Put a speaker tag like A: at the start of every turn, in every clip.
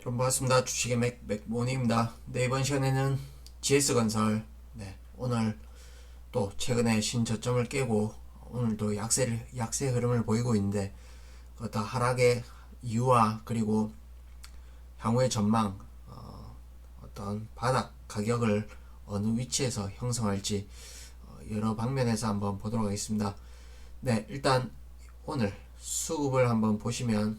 A: 좀 반갑습니다. 주식의 맥모니입니다. 네, 이번 시간에는 GS건설, 오늘 또 최근에 신저점을 깨고 오늘도 약세 흐름을 보이고 있는데, 다 하락의 이유와 그리고 향후의 전망, 어떤 바닥 가격을 어느 위치에서 형성할지 여러 방면에서 한번 보도록 하겠습니다. 네, 일단 오늘 수급을 한번 보시면,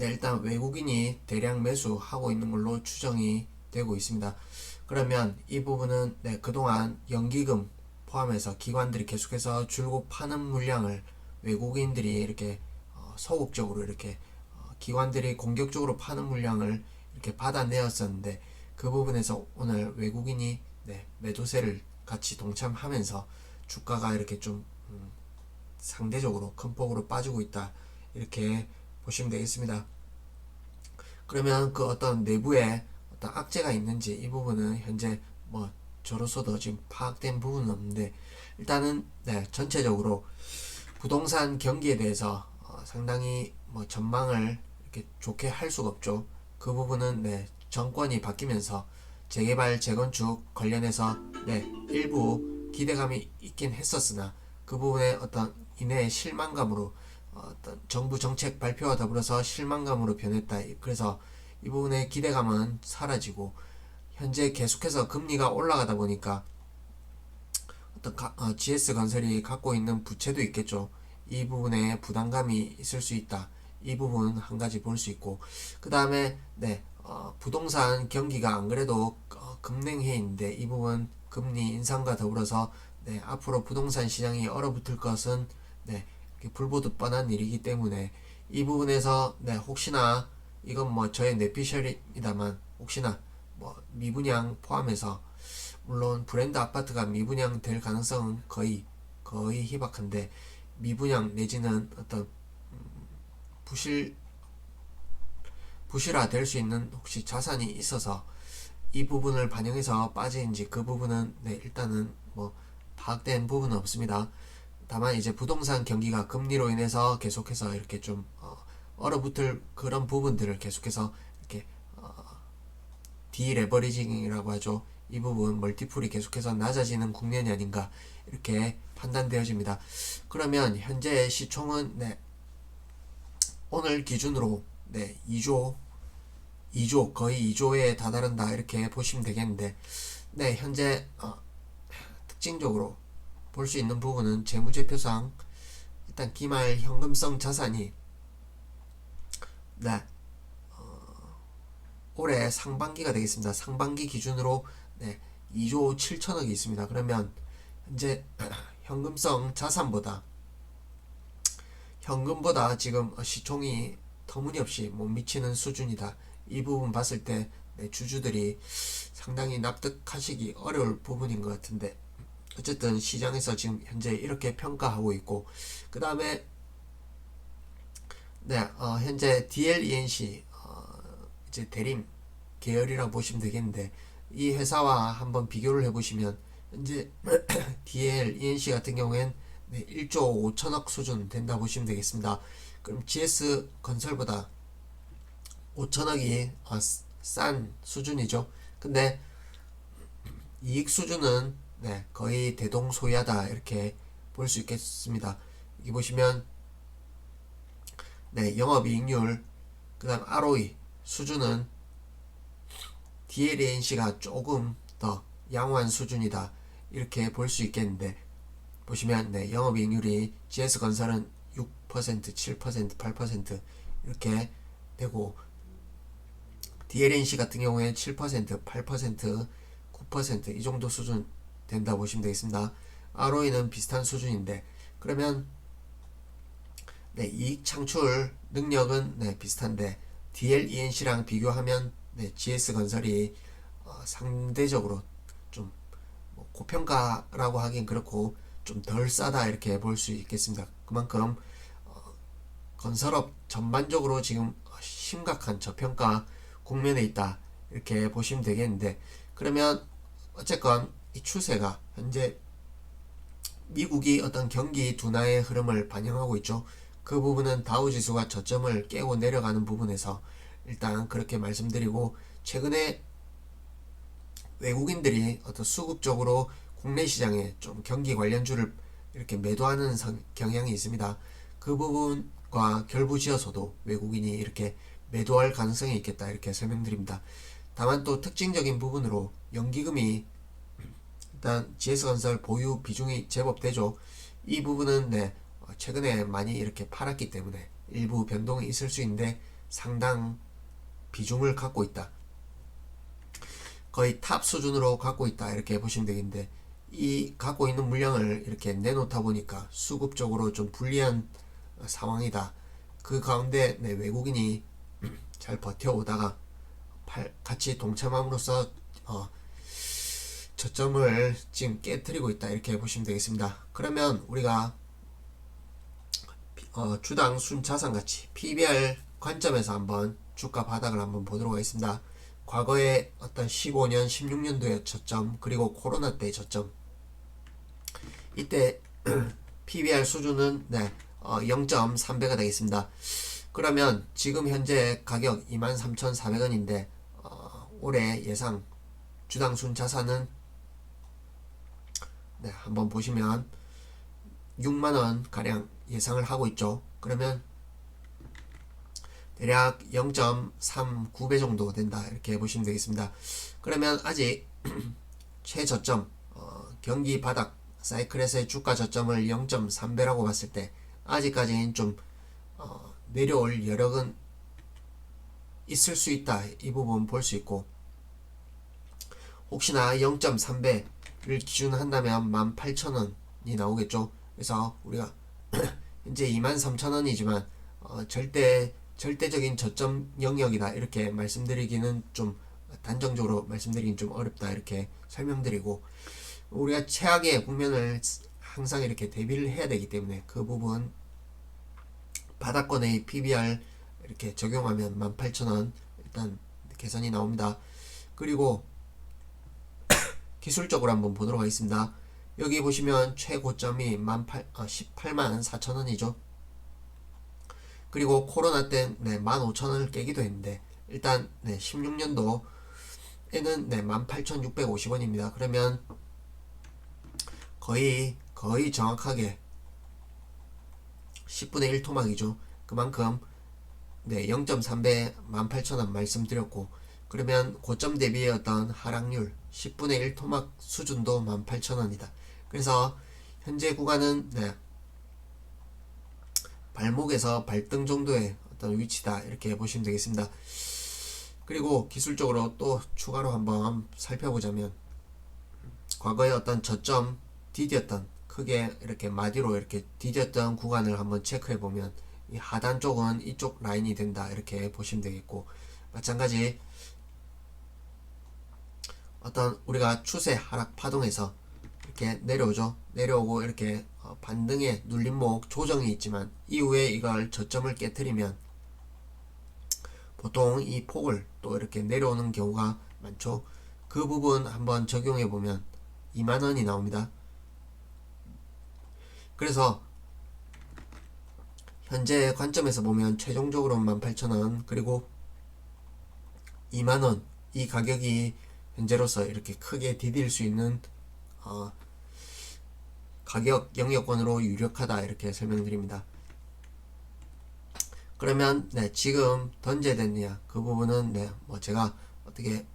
A: 일단 외국인이 대량 매수하고 있는 걸로 추정이 되고 있습니다. 그러면 이 부분은 그동안 연기금 포함해서 기관들이 계속해서 줄곧 파는 물량을 외국인들이 이렇게 소극적으로 이렇게 기관들이 공격적으로 파는 물량을 이렇게 받아내었었는데, 그 부분에서 오늘 외국인이 매도세를 같이 동참하면서 주가가 이렇게 좀 상대적으로 큰 폭으로 빠지고 있다, 이렇게 보시면 되겠습니다. 그러면 그 어떤 내부에 어떤 악재가 있는지 이 부분은 현재 뭐 저로서도 지금 파악된 부분은 없는데, 일단은 전체적으로 부동산 경기에 대해서 상당히 뭐 전망을 이렇게 좋게 할 수가 없죠. 그 부분은 정권이 바뀌면서 재개발 재건축 관련해서 일부 기대감이 있긴 했었으나, 그 부분에 어떤 이내의 실망감으로 어떤 정부 정책 발표와 더불어서 실망감으로 변했다. 그래서 이 부분의 기대감은 사라지고, 현재 계속해서 금리가 올라가다 보니까 어떤 GS건설이 갖고 있는 부채도 있겠죠. 이 부분에 부담감이 있을 수 있다. 이 부분 한 가지 볼 수 있고, 그 다음에 부동산 경기가 안 그래도 급냉해 있는데, 이 부분 금리 인상과 더불어서 앞으로 부동산 시장이 얼어붙을 것은 불보듯 뻔한 일이기 때문에, 이 부분에서 혹시나 이건 뭐 저의 뇌피셜입니다만, 혹시나 뭐 미분양 포함해서, 물론 브랜드 아파트가 미분양 될 가능성은 거의 희박한데, 미분양 내지는 어떤 부실 부실화 될 수 있는 혹시 자산이 있어서 이 부분을 반영해서 빠진지, 그 부분은 일단은 뭐 파악된 부분은 없습니다. 다만 이제 부동산 경기가 금리로 인해서 계속해서 이렇게 좀 얼어붙을 그런 부분들을 계속해서 이렇게 디레버리징이라고 하죠. 이 부분 멀티플이 계속해서 낮아지는 국면이 아닌가, 이렇게 판단되어집니다. 그러면 현재 시총은 오늘 기준으로 2조 거의 2조에 다다른다, 이렇게 보시면 되겠는데, 현재 특징적으로 볼 수 있는 부분은 재무제표상 일단 기말 현금성 자산이 네, 올해 상반기가 되겠습니다. 상반기 기준으로 2조 7천억이 있습니다. 그러면 현재 현금성 자산보다 현금보다 지금 시총이 터무니없이 못 미치는 수준이다. 이 부분 봤을 때 주주들이 상당히 납득하시기 어려울 부분인 것 같은데, 어쨌든 시장에서 지금 현재 이렇게 평가하고 있고, 그 다음에 현재 DLENC 이제 대림 계열이라고 보시면 되겠는데, 이 회사와 한번 비교를 해보시면 현재 DLENC 같은 경우엔 1조 5천억 수준 된다 보시면 되겠습니다. 그럼 GS 건설보다 5천억이 싼 수준이죠. 근데 이익 수준은 거의 대동소이하다, 이렇게 볼 수 있겠습니다. 여기 보시면 영업이익률, 그 다음 ROE 수준은 DLNC가 조금 더 양호한 수준이다, 이렇게 볼 수 있겠는데, 보시면 영업이익률이 GS건설은 6%, 7%, 8% 이렇게 되고, DLNC 같은 경우에 7%, 8%, 9%, 이 정도 수준 된다 보시면 되겠습니다. ROE는 비슷한 수준인데, 그러면 이익 창출 능력은 비슷한데, DLENC랑 비교하면 GS건설이 상대적으로 좀 고평가라고 하긴 그렇고 좀 덜 싸다, 이렇게 볼 수 있겠습니다. 그만큼 건설업 전반적으로 지금 심각한 저평가 국면에 있다, 이렇게 보시면 되겠는데, 그러면 어쨌건 이 추세가 현재 미국이 어떤 경기 둔화의 흐름을 반영하고 있죠. 그 부분은 다우지수가 저점을 깨고 내려가는 부분에서 일단 그렇게 말씀드리고, 최근에 외국인들이 어떤 수급적으로 국내 시장에 좀 경기 관련주를 이렇게 매도하는 경향이 있습니다. 그 부분과 결부지어서도 외국인이 이렇게 매도할 가능성이 있겠다 이렇게 설명드립니다. 다만 또 특징적인 부분으로 연기금이 일단 GS건설 보유 비중이 제법 되죠. 이 부분은 최근에 많이 이렇게 팔았기 때문에 일부 변동이 있을 수 있는데 상당 비중을 갖고 있다. 거의 탑 수준으로 갖고 있다 이렇게 보시면 되겠는데, 이 갖고 있는 물량을 이렇게 내놓다 보니까 수급적으로 좀 불리한 상황이다. 그 가운데 외국인이 잘 버텨오다가 같이 동참함으로써 저점을 지금 깨뜨리고 있다 이렇게 보시면 되겠습니다. 그러면 우리가 주당 순자산가치 PBR 관점에서 한번 주가 바닥을 한번 보도록 하겠습니다. 과거에 어떤 15년, 16년도의 저점, 그리고 코로나 때의 저점, 이때 PBR 수준은 0.3배가 되겠습니다. 그러면 지금 현재 가격 23,400원인데 올해 예상 주당 순자산은 한번 보시면 6만원 가량 예상을 하고 있죠. 그러면 대략 0.39배 정도 된다 이렇게 보시면 되겠습니다. 그러면 아직 최저점 경기 바닥 사이클에서의 주가 저점을 0.3배라고 봤을 때 아직까지는 좀 내려올 여력은 있을 수 있다, 이 부분 볼 수 있고, 혹시나 0.3배를 기준한다면 18,000원이 나오겠죠. 그래서 우리가 현재 23,000원이지만 절대적인 저점 영역이다 이렇게 말씀드리기는 좀, 단정적으로 말씀드리긴 좀 어렵다 이렇게 설명드리고, 우리가 최악의 국면을 항상 이렇게 대비를 해야 되기 때문에 그 부분 바닥권의 PBR 이렇게 적용하면 18,000원 일단 계산이 나옵니다. 그리고 기술적으로 한번 보도록 하겠습니다. 여기 보시면 최고점이 18만 4천원이죠. 그리고 코로나 때 15,000원을 깨기도 했는데, 일단 16년도에는 18,650원입니다. 그러면 거의 정확하게 10분의 1 토막이죠. 그만큼 0.3배 18,000원 말씀드렸고, 그러면 고점 대비의 어떤 하락률 10분의 1 토막 수준도 18,000원이다. 그래서 현재 구간은 발목에서 발등 정도의 어떤 위치다 이렇게 보시면 되겠습니다. 그리고 기술적으로 또 추가로 한번 살펴보자면, 과거에 어떤 저점 디뎠던, 크게 이렇게 마디로 이렇게 디뎠던 구간을 한번 체크해 보면 이 하단 쪽은 이쪽 라인이 된다 이렇게 보시면 되겠고, 마찬가지 어떤 우리가 추세 하락 파동에서 이렇게 내려오죠. 내려오고 이렇게 반등의 눌림목 조정이 있지만 이후에 이걸 저점을 깨뜨리면 보통 이 폭을 또 이렇게 내려오는 경우가 많죠. 그 부분 한번 적용해 보면 2만원이 나옵니다. 그래서 현재 관점에서 보면 최종적으로 18,000원, 그리고 2만원, 이 가격이 현재로서 이렇게 크게 디딜 수 있는 가격 영역권으로 유력하다 이렇게 설명드립니다. 그러면 지금 던져야 그 부분은 제가 어떻게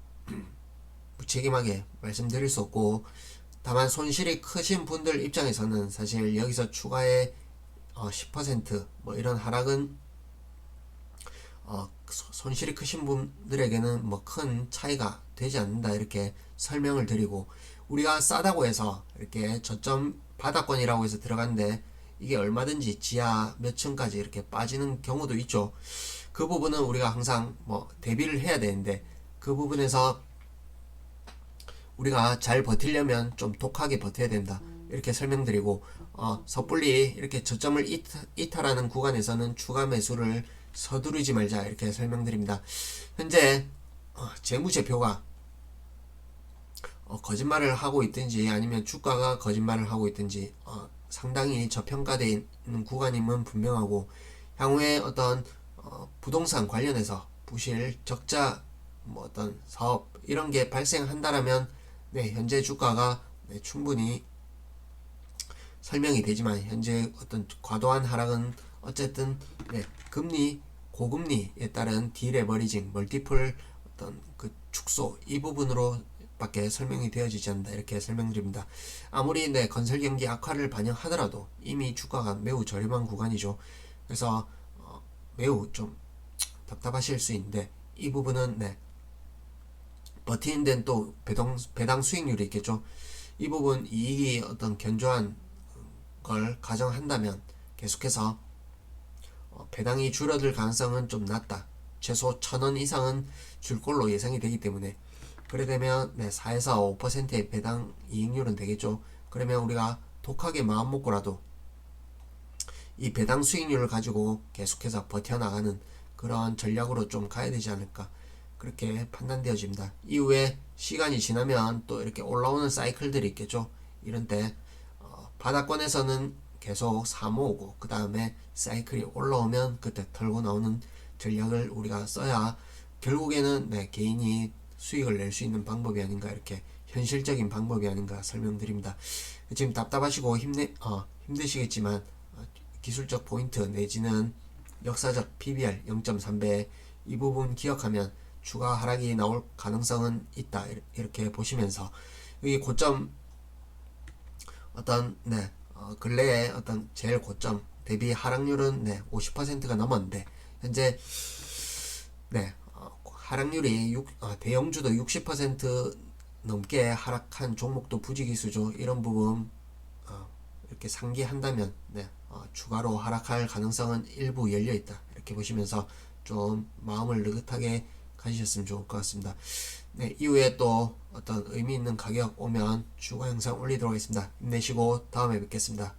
A: 무책임하게 말씀드릴 수 없고, 다만 손실이 크신 분들 입장에서는 사실 여기서 추가의 10% 이런 하락은 손실이 크신 분들에게는 큰 차이가 되지 않는다 이렇게 설명을 드리고, 우리가 싸다고 해서 이렇게 저점 바닥권이라고 해서 들어갔는데 이게 얼마든지 지하 몇 층까지 이렇게 빠지는 경우도 있죠. 그 부분은 우리가 항상 대비를 해야 되는데, 그 부분에서 우리가 잘 버티려면 좀 독하게 버텨야 된다 이렇게 설명드리고, 섣불리 이렇게 저점을 이탈하는 구간에서는 추가 매수를 서두르지 말자 이렇게 설명드립니다. 현재 재무제표가 거짓말을 하고 있든지 아니면 주가가 거짓말을 하고 있든지 상당히 저평가되어 있는 구간임은 분명하고, 향후에 어떤 부동산 관련해서 부실, 적자, 뭐 어떤 사업 이런 게 발생한다라면 네, 현재 주가가 네, 충분히 설명이 되지만 현재 어떤 과도한 하락은 어쨌든 네, 금리 고금리에 따른 디레버리징, 멀티플 어떤 그 축소 이 부분으로 밖에 설명이 되어지지 않는다 이렇게 설명드립니다. 아무리 네, 건설 경기 악화를 반영하더라도 이미 주가가 매우 저렴한 구간이죠. 그래서 매우 좀 답답하실 수 있는데 이 부분은 네, 버티는 데는 또 배당 수익률이 있겠죠. 이 부분 이익이 어떤 견조한 걸 가정한다면 계속해서 배당이 줄어들 가능성은 좀 낮다. 최소 1,000원 이상은 줄 걸로 예상이 되기 때문에 그래 되면 네, 4에서 5%의 배당 이익률은 되겠죠. 그러면 우리가 독하게 마음 먹고라도 이 배당 수익률을 가지고 계속해서 버텨나가는 그런 전략으로 좀 가야 되지 않을까 그렇게 판단되어집니다. 이후에 시간이 지나면 또 이렇게 올라오는 사이클들이 있겠죠. 이런 때 바닥권에서는 계속 사모으고 그 다음에 사이클이 올라오면 그때 털고 나오는 전략을 우리가 써야 결국에는 네, 개인이 수익을 낼 수 있는 방법이 아닌가 이렇게 현실적인 방법이 아닌가 설명드립니다. 지금 답답하시고 힘드시겠지만 기술적 포인트 내지는 역사적 PBR 0.3배 이 부분 기억하면 추가 하락이 나올 가능성은 있다 이렇게 보시면서 여기 고점 어떤 네 근래에 어떤 제일 고점 대비 하락률은 네 50%가 넘었는데 현재 네 하락률이 대형주도 60% 넘게 하락한 종목도 부지기수죠. 이런 부분 이렇게 상기한다면 네, 추가로 하락할 가능성은 일부 열려있다 이렇게 보시면서 좀 마음을 느긋하게 가지셨으면 좋을 것 같습니다. 네, 이후에 또 어떤 의미 있는 가격 오면 추가 영상 올리도록 하겠습니다. 힘내시고 다음에 뵙겠습니다.